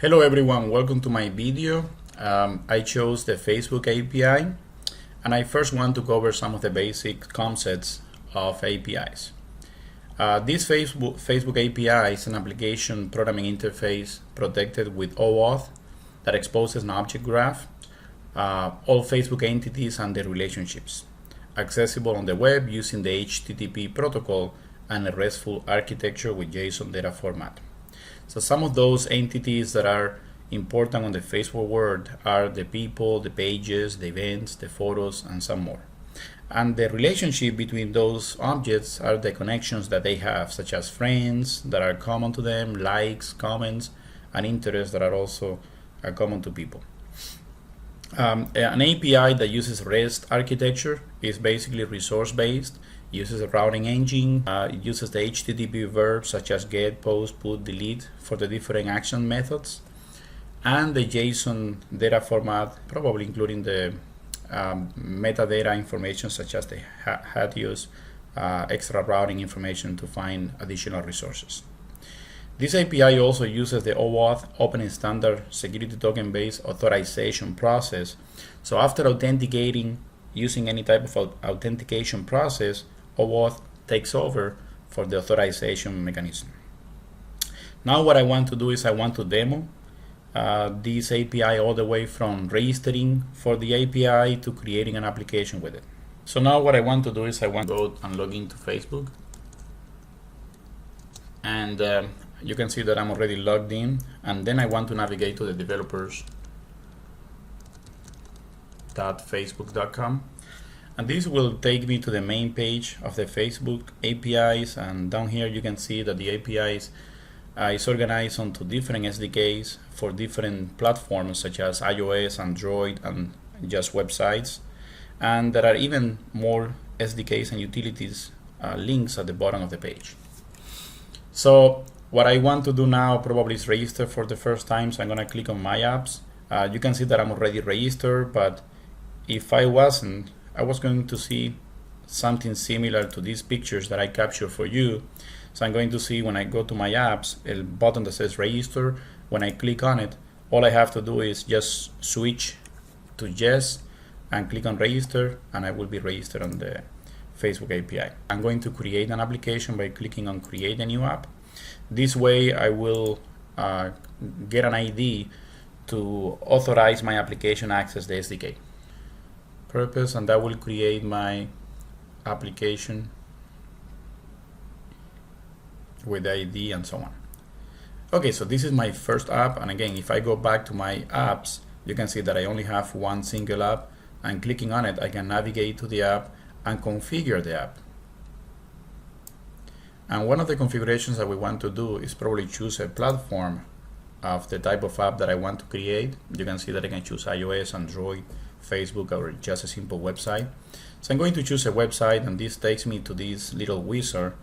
Hello everyone, welcome to my video. I chose the Facebook API and I first want to cover some of the basic concepts of APIs. This Facebook API is an application programming interface protected with OAuth that exposes an object graph, all Facebook entities and their relationships, accessible on the web using the HTTP protocol and a RESTful architecture with JSON data format. So some of those entities that are important on the Facebook world are the people, the pages, the events, the photos, and some more. And the relationship between those objects are the connections that they have, such as friends that are common to them, likes, comments, and interests that are also common to people. An API that uses REST architecture is basically resource-based, uses a routing engine, it uses the HTTP verbs such as get, post, put, delete for the different action methods, and the JSON data format, probably including the metadata information such as the had use, extra routing information to find additional resources. This API also uses the OAuth Open Standard Security Token based authorization process. So after authenticating using any type of authentication process, OAuth takes over for the authorization mechanism. Now what I want to do is I want to demo this API all the way from registering for the API to creating an application with it. So now what I want to do is I want to go and log into Facebook. And you can see that I'm already logged in. And then I want to navigate to the developers.facebook.com. And this will take me to the main page of the Facebook APIs, and down here you can see that the APIs is organized onto different SDKs for different platforms such as iOS, Android, and just websites. And there are even more SDKs and utilities links at the bottom of the page. So what I want to do now probably is register for the first time, so I'm going to click on My Apps. You can see that I'm already registered, but if I wasn't, I was going to see something similar to these pictures that I captured for you. So I'm going to see when I go to my apps, a button that says register. When I click on it, all I have to do is just switch to yes and click on register, and I will be registered on the Facebook API. I'm going to create an application by clicking on create a new app. This way I will get an ID to authorize my application access the SDK. Purpose, and that will create my application with ID and so on. Okay, so this is my first app, and again, if I go back to my apps, you can see that I only have one single app, and clicking on it I can navigate to the app and configure the app. And one of the configurations that we want to do is probably choose a platform of the type of app that I want to create. You can see that I can choose iOS, Android, Facebook, or just a simple website. So I'm going to choose a website, and this takes me to this little wizard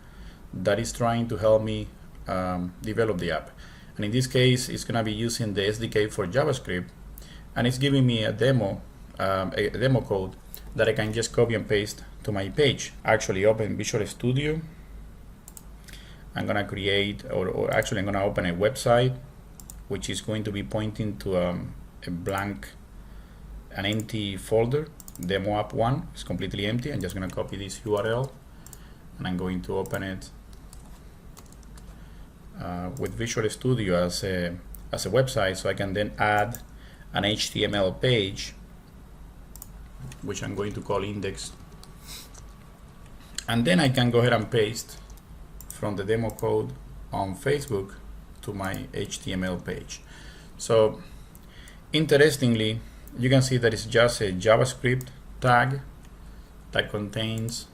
that is trying to help me develop the app. And in this case, it's going to be using the SDK for JavaScript, and it's giving me a demo code that I can just copy and paste to my page. Actually, open Visual Studio. I'm going to create, or actually I'm going to open a website which is going to be pointing to an empty folder. Demo app 1 is completely empty. I'm just going to copy this URL and I'm going to open it with Visual Studio as a website, so I can then add an HTML page which I'm going to call index, and then I can go ahead and paste from the demo code on Facebook to my HTML page. So interestingly, you can see that it's just a JavaScript tag that contains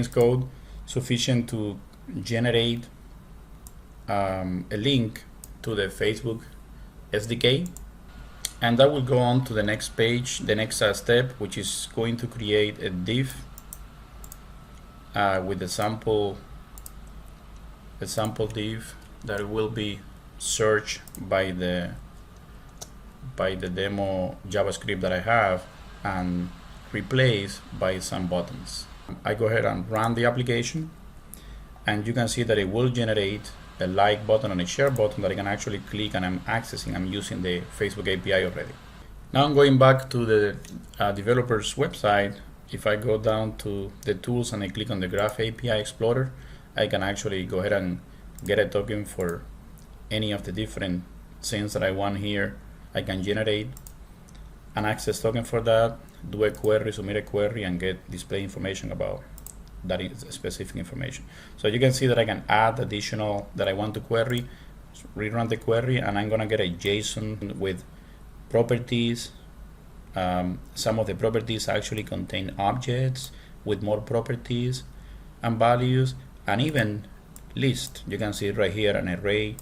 code sufficient to generate a link to the Facebook SDK, and that will go on to the next page, the next step, which is going to create a div with the sample div that will be searched by the demo JavaScript that I have and replaced by some buttons. I go ahead and run the application, and you can see that it will generate a like button and a share button that I can actually click, and I'm using the Facebook API already. Now I'm going back to the developer's website. If I go down to the tools and I click on the Graph API Explorer, I can actually go ahead and get a token for any of the different things that I want here. I can generate an access token for that, do a query, submit a query, and get display information about that is specific information. So you can see that I can add additional that I want to query, rerun the query, and I'm gonna get a JSON with properties. Some of the properties actually contain objects with more properties and values, and even list. You can see right here an array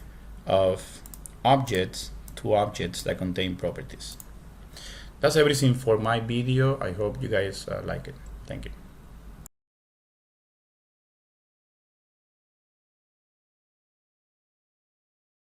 of objects, 2 objects that contain properties. That's everything for my video. I hope you guys like it. Thank you.